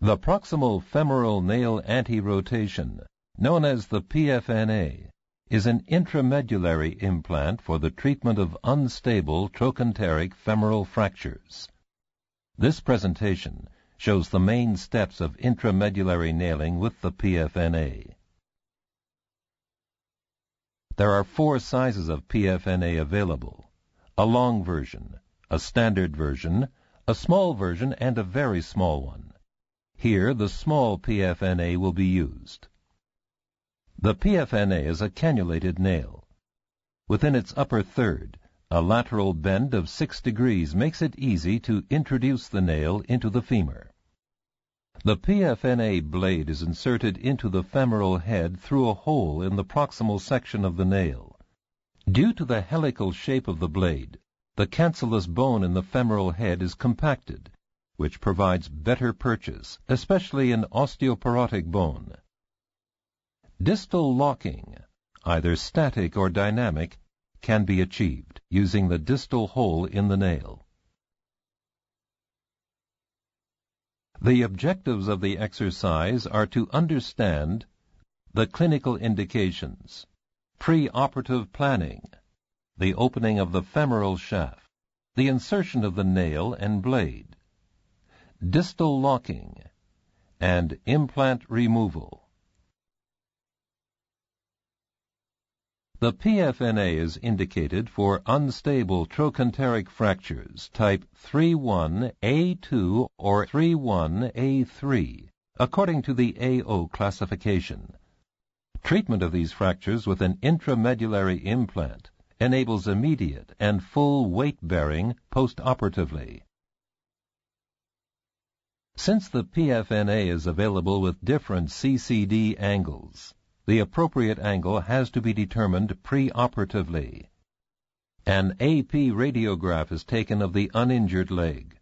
The proximal femoral nail anti-rotation, known as the Pfna, is an intramedullary implant for the treatment of unstable trochanteric femoral fractures. This presentation shows the main steps of intramedullary nailing with the Pfna. There are 4 sizes of Pfna available: a long version, a standard version, a small version, and a very small one. Here, the small Pfna will be used. The Pfna is a cannulated nail. Within its upper third, a lateral bend of 6 degrees makes it easy to introduce the nail into the femur. The Pfna blade is inserted into the femoral head through a hole in the proximal section of the nail. Due to the helical shape of the blade, the cancellous bone in the femoral head is compacted, which provides better purchase, especially in osteoporotic bone. Distal locking, either static or dynamic, can be achieved using the distal hole in the nail. The objectives of the exercise are to understand the clinical indications, preoperative planning, the opening of the femoral shaft, the insertion of the nail and blade, distal locking, and implant removal. The Pfna is indicated for unstable trochanteric fractures type 3-1A2 or 3-1A3, according to the AO classification. Treatment of these fractures with an intramedullary implant enables immediate and full weight-bearing postoperatively. Since the Pfna is available with different CCD angles, the appropriate angle has to be determined preoperatively. An AP radiograph is taken of the uninjured leg.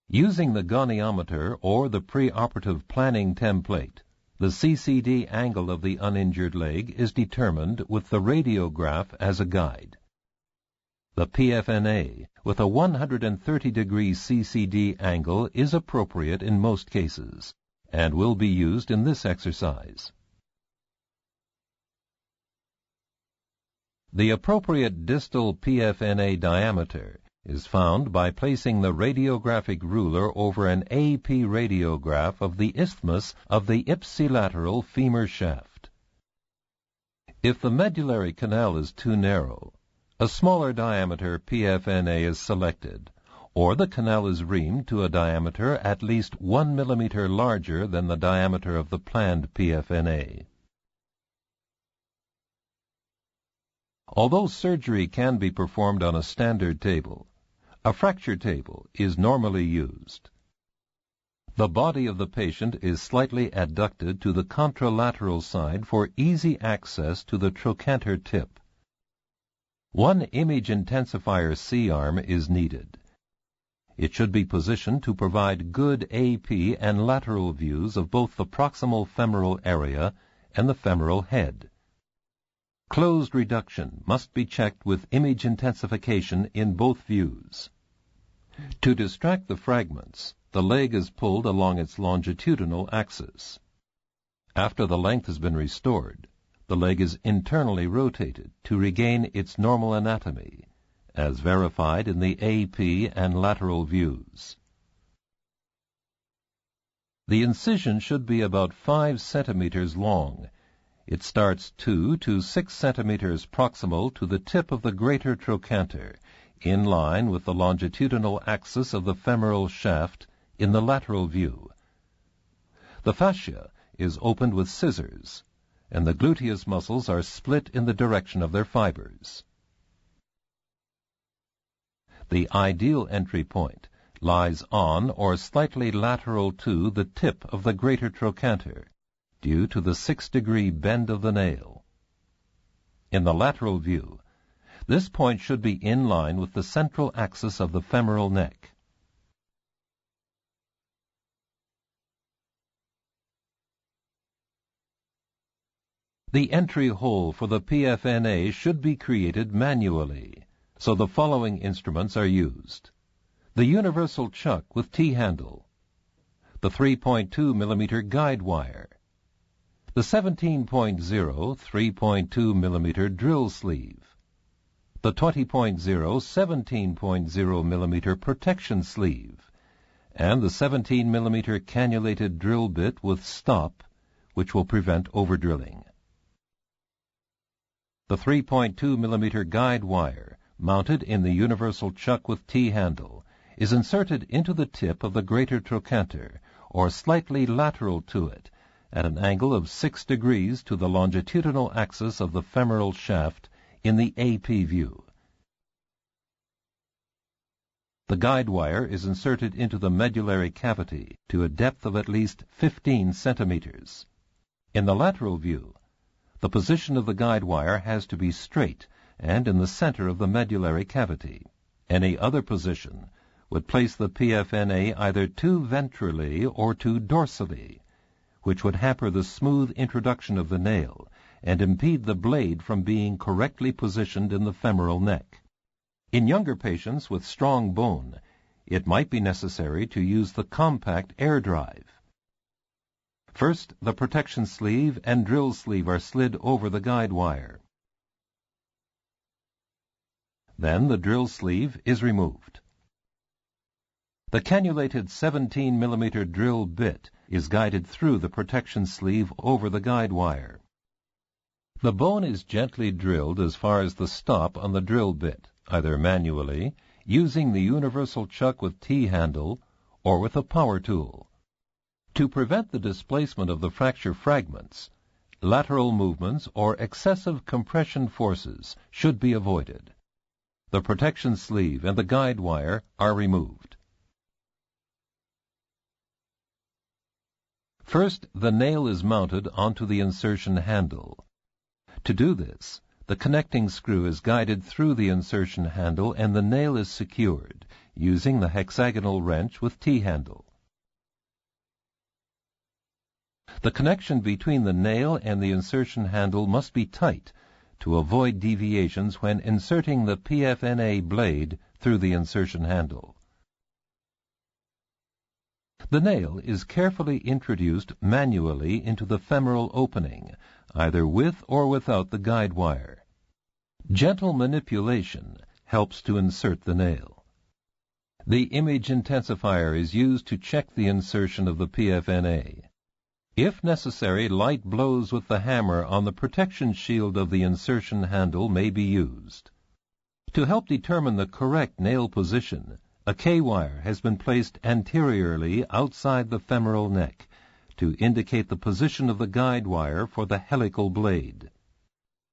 Using the goniometer or the preoperative planning template, the CCD angle of the uninjured leg is determined with the radiograph as a guide. The Pfna with a 130-degree CCD angle is appropriate in most cases and will be used in this exercise. The appropriate distal Pfna diameter is found by placing the radiographic ruler over an AP radiograph of the isthmus of the ipsilateral femur shaft. If the medullary canal is too narrow, a smaller diameter Pfna is selected, or the canal is reamed to a diameter at least 1 millimeter larger than the diameter of the planned Pfna. Although surgery can be performed on a standard table, a fracture table is normally used. The body of the patient is slightly adducted to the contralateral side for easy access to the trochanter tip. One image intensifier C-arm is needed. It should be positioned to provide good AP and lateral views of both the proximal femoral area and the femoral head. Closed reduction must be checked with image intensification in both views. To distract the fragments, the leg is pulled along its longitudinal axis. After the length has been restored, the leg is internally rotated to regain its normal anatomy, as verified in the AP and lateral views. The incision should be about 5 centimeters long. It starts 2 to 6 centimeters proximal to the tip of the greater trochanter, in line with the longitudinal axis of the femoral shaft in the lateral view. The fascia is opened with scissors, and the gluteus muscles are split in the direction of their fibers. The ideal entry point lies on or slightly lateral to the tip of the greater trochanter, due to the 6-degree bend of the nail. In the lateral view, this point should be in line with the central axis of the femoral neck. The entry hole for the Pfna should be created manually, so the following instruments are used: the universal chuck with T-handle, the 3.2 millimeter guide wire, the 17.0 3.2 millimeter drill sleeve, the 20.0 17.0 millimeter protection sleeve, and the 17 millimeter cannulated drill bit with stop, which will prevent overdrilling. The 3.2 millimeter guide wire, mounted in the universal chuck with T-handle, is inserted into the tip of the greater trochanter, or slightly lateral to it, at an angle of 6 degrees to the longitudinal axis of the femoral shaft in the AP view. The guide wire is inserted into the medullary cavity to a depth of at least 15 centimeters. In the lateral view, the position of the guide wire has to be straight and in the center of the medullary cavity. Any other position would place the Pfna either too ventrally or too dorsally, which would hamper the smooth introduction of the nail and impede the blade from being correctly positioned in the femoral neck. In younger patients with strong bone, it might be necessary to use the compact air drive. First, the protection sleeve and drill sleeve are slid over the guide wire. Then the drill sleeve is removed. The cannulated 17 millimeter drill bit is guided through the protection sleeve over the guide wire. The bone is gently drilled as far as the stop on the drill bit, either manually, using the universal chuck with T-handle, or with a power tool. To prevent the displacement of the fracture fragments, lateral movements or excessive compression forces should be avoided. The protection sleeve and the guide wire are removed. First, the nail is mounted onto the insertion handle. To do this, the connecting screw is guided through the insertion handle and the nail is secured using the hexagonal wrench with T-handle. The connection between the nail and the insertion handle must be tight to avoid deviations when inserting the Pfna blade through the insertion handle. The nail is carefully introduced manually into the femoral opening, either with or without the guide wire. Gentle manipulation helps to insert the nail. The image intensifier is used to check the insertion of the Pfna. If necessary, light blows with the hammer on the protection shield of the insertion handle may be used. To help determine the correct nail position, a K-wire has been placed anteriorly outside the femoral neck to indicate the position of the guide wire for the helical blade.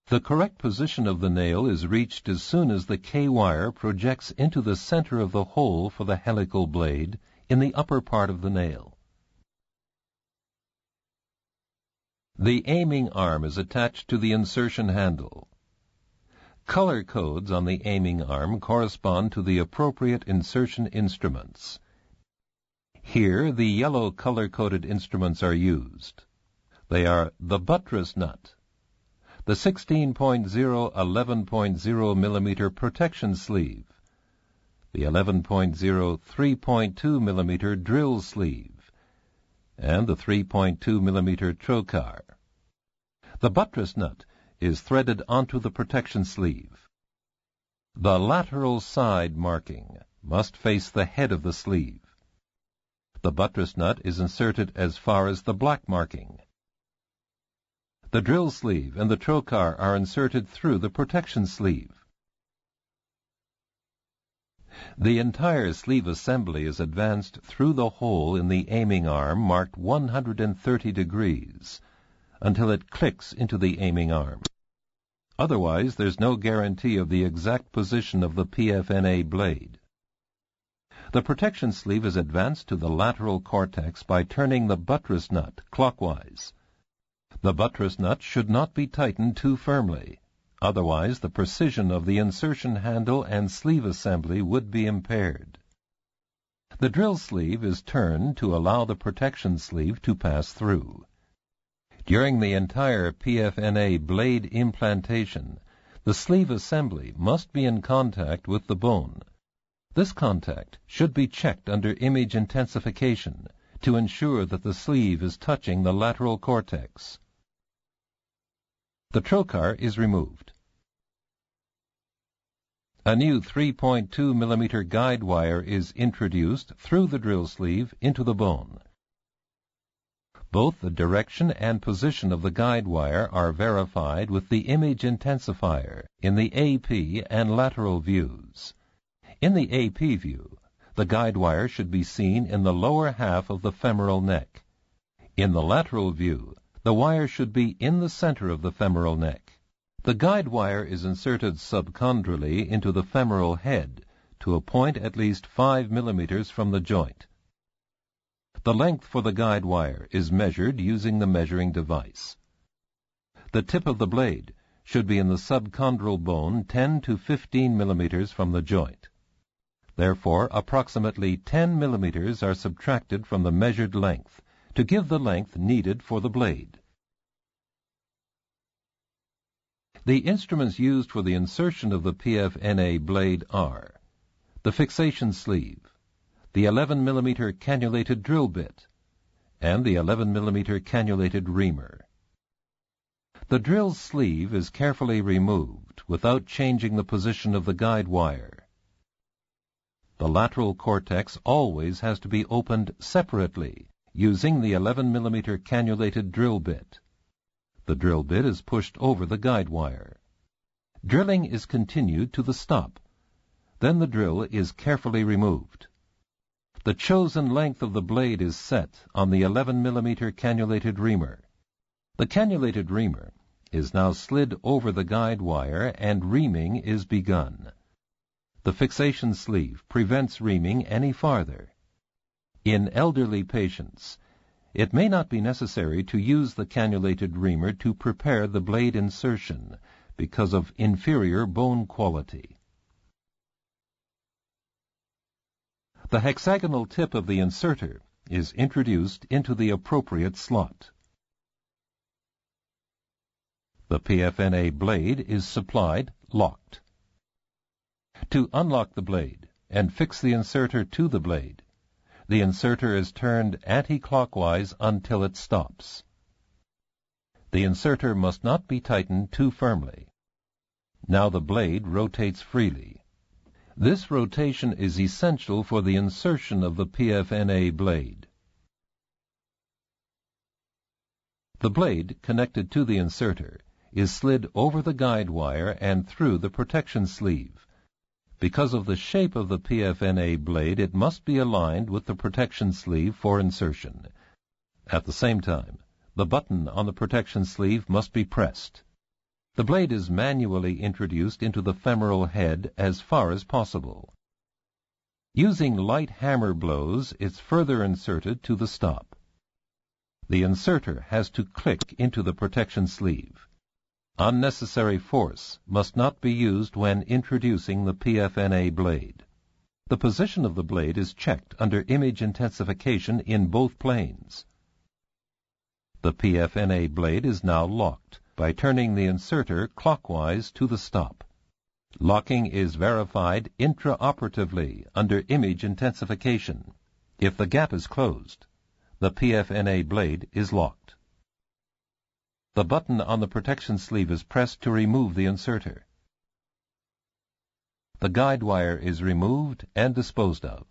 The correct position of the nail is reached as soon as the K-wire projects into the center of the hole for the helical blade in the upper part of the nail. The aiming arm is attached to the insertion handle. Color codes on the aiming arm correspond to the appropriate insertion instruments. Here, the yellow color-coded instruments are used. They are the buttress nut, the 16.0 11.0 millimeter protection sleeve, the 11.0 3.2 millimeter drill sleeve, and the 3.2 millimeter trocar. The buttress nut is threaded onto the protection sleeve. The lateral side marking must face the head of the sleeve. The buttress nut is inserted as far as the black marking. The drill sleeve and the trocar are inserted through the protection sleeve. The entire sleeve assembly is advanced through the hole in the aiming arm marked 130 degrees until it clicks into the aiming arm. Otherwise, there's no guarantee of the exact position of the Pfna blade. The protection sleeve is advanced to the lateral cortex by turning the buttress nut clockwise. The buttress nut should not be tightened too firmly. Otherwise, the precision of the insertion handle and sleeve assembly would be impaired. The drill sleeve is turned to allow the protection sleeve to pass through. During the entire Pfna blade implantation, the sleeve assembly must be in contact with the bone. This contact should be checked under image intensification to ensure that the sleeve is touching the lateral cortex. The trocar is removed. A new 3.2 mm guide wire is introduced through the drill sleeve into the bone. Both the direction and position of the guide wire are verified with the image intensifier in the AP and lateral views. In the AP view, the guide wire should be seen in the lower half of the femoral neck. In the lateral view, the wire should be in the center of the femoral neck. The guide wire is inserted subchondraly into the femoral head to a point at least 5 mm from the joint. The length for the guide wire is measured using the measuring device. The tip of the blade should be in the subchondral bone 10 to 15 mm from the joint. Therefore, approximately 10 mm are subtracted from the measured length to give the length needed for the blade. The instruments used for the insertion of the Pfna blade are the fixation sleeve, the 11 mm cannulated drill bit, and the 11 mm cannulated reamer. The drill sleeve is carefully removed without changing the position of the guide wire. The lateral cortex always has to be opened separately using the 11 mm cannulated drill bit. The drill bit is pushed over the guide wire. Drilling is continued to the stop. Then the drill is carefully removed. The chosen length of the blade is set on the 11 mm cannulated reamer. The cannulated reamer is now slid over the guide wire and reaming is begun. The fixation sleeve prevents reaming any farther. In elderly patients, it may not be necessary to use the cannulated reamer to prepare the blade insertion because of inferior bone quality. The hexagonal tip of the inserter is introduced into the appropriate slot. The Pfna blade is supplied locked. To unlock the blade and fix the inserter to the blade, the inserter is turned anti-clockwise until it stops. The inserter must not be tightened too firmly. Now the blade rotates freely. This rotation is essential for the insertion of the Pfna blade. The blade connected to the inserter is slid over the guide wire and through the protection sleeve. Because of the shape of the Pfna blade, it must be aligned with the protection sleeve for insertion. At the same time, the button on the protection sleeve must be pressed. The blade is manually introduced into the femoral head as far as possible. Using light hammer blows, it's further inserted to the stop. The inserter has to click into the protection sleeve. Unnecessary force must not be used when introducing the Pfna blade. The position of the blade is checked under image intensification in both planes. The Pfna blade is now locked by turning the inserter clockwise to the stop. Locking is verified intraoperatively under image intensification. If the gap is closed, the Pfna blade is locked. The button on the protection sleeve is pressed to remove the inserter. The guide wire is removed and disposed of.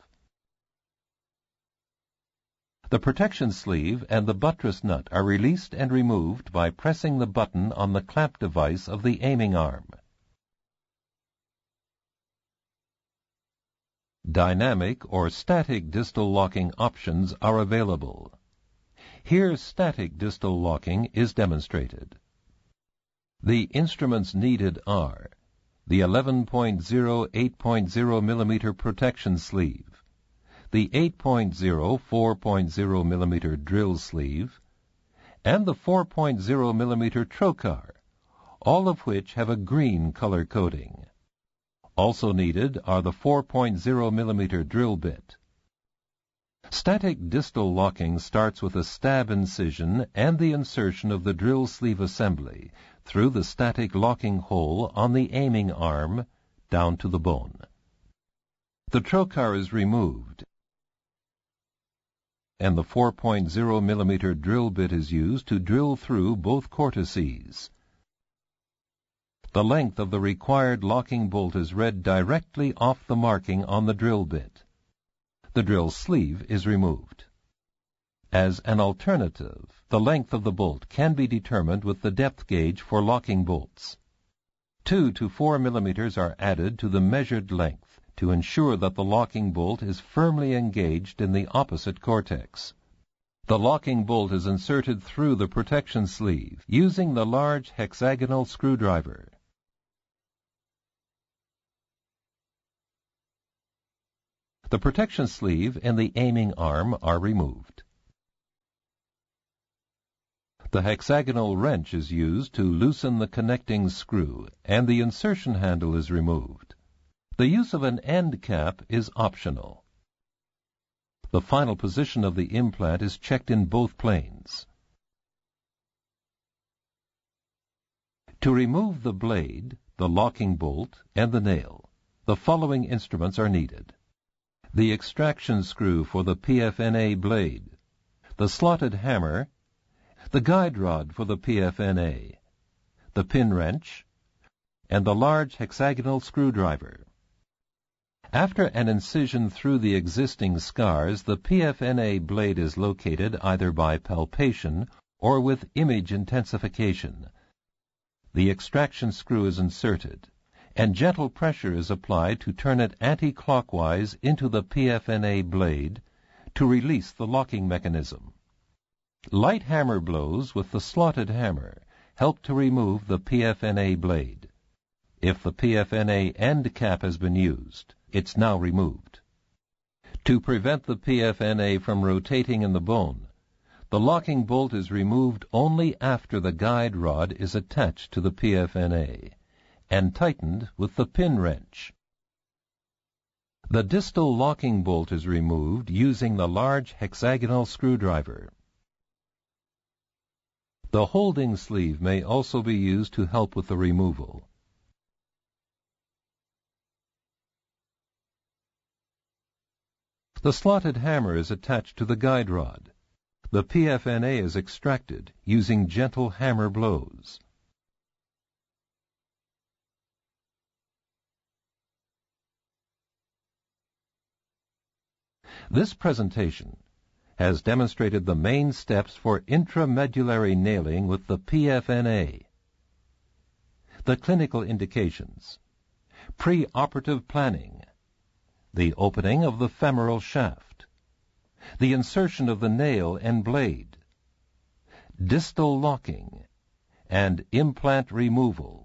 The protection sleeve and the buttress nut are released and removed by pressing the button on the clamp device of the aiming arm. Dynamic or static distal locking options are available. Here, static distal locking is demonstrated. The instruments needed are the 11.0 8.0 mm protection sleeve, the 8.0 4.0 mm drill sleeve, and the 4.0 mm trocar, all of which have a green color coding. Also needed are the 4.0 mm drill bit. Static distal locking starts with a stab incision and the insertion of the drill sleeve assembly through the static locking hole on the aiming arm down to the bone. The trocar is removed and the 4.0 millimeter drill bit is used to drill through both cortices. The length of the required locking bolt is read directly off the marking on the drill bit. The drill sleeve is removed. As an alternative, the length of the bolt can be determined with the depth gauge for locking bolts. 2 to 4 millimeters are added to the measured length to ensure that the locking bolt is firmly engaged in the opposite cortex. The locking bolt is inserted through the protection sleeve using the large hexagonal screwdriver. The protection sleeve and the aiming arm are removed. The hexagonal wrench is used to loosen the connecting screw, and the insertion handle is removed. The use of an end cap is optional. The final position of the implant is checked in both planes. To remove the blade, the locking bolt, and the nail, the following instruments are needed: the extraction screw for the Pfna blade, the slotted hammer, the guide rod for the Pfna, the pin wrench, and the large hexagonal screwdriver. After an incision through the existing scars, the Pfna blade is located either by palpation or with image intensification. The extraction screw is inserted, and gentle pressure is applied to turn it anti-clockwise into the Pfna blade to release the locking mechanism. Light hammer blows with the slotted hammer help to remove the Pfna blade. If the Pfna end cap has been used, it's now removed. To prevent the Pfna from rotating in the bone, the locking bolt is removed only after the guide rod is attached to the Pfna and tightened with the pin wrench. The distal locking bolt is removed using the large hexagonal screwdriver. The holding sleeve may also be used to help with the removal. The slotted hammer is attached to the guide rod. The Pfna is extracted using gentle hammer blows. This presentation has demonstrated the main steps for intramedullary nailing with the Pfna. The clinical indications: preoperative planning, the opening of the femoral shaft, the insertion of the nail and blade, distal locking, and implant removal.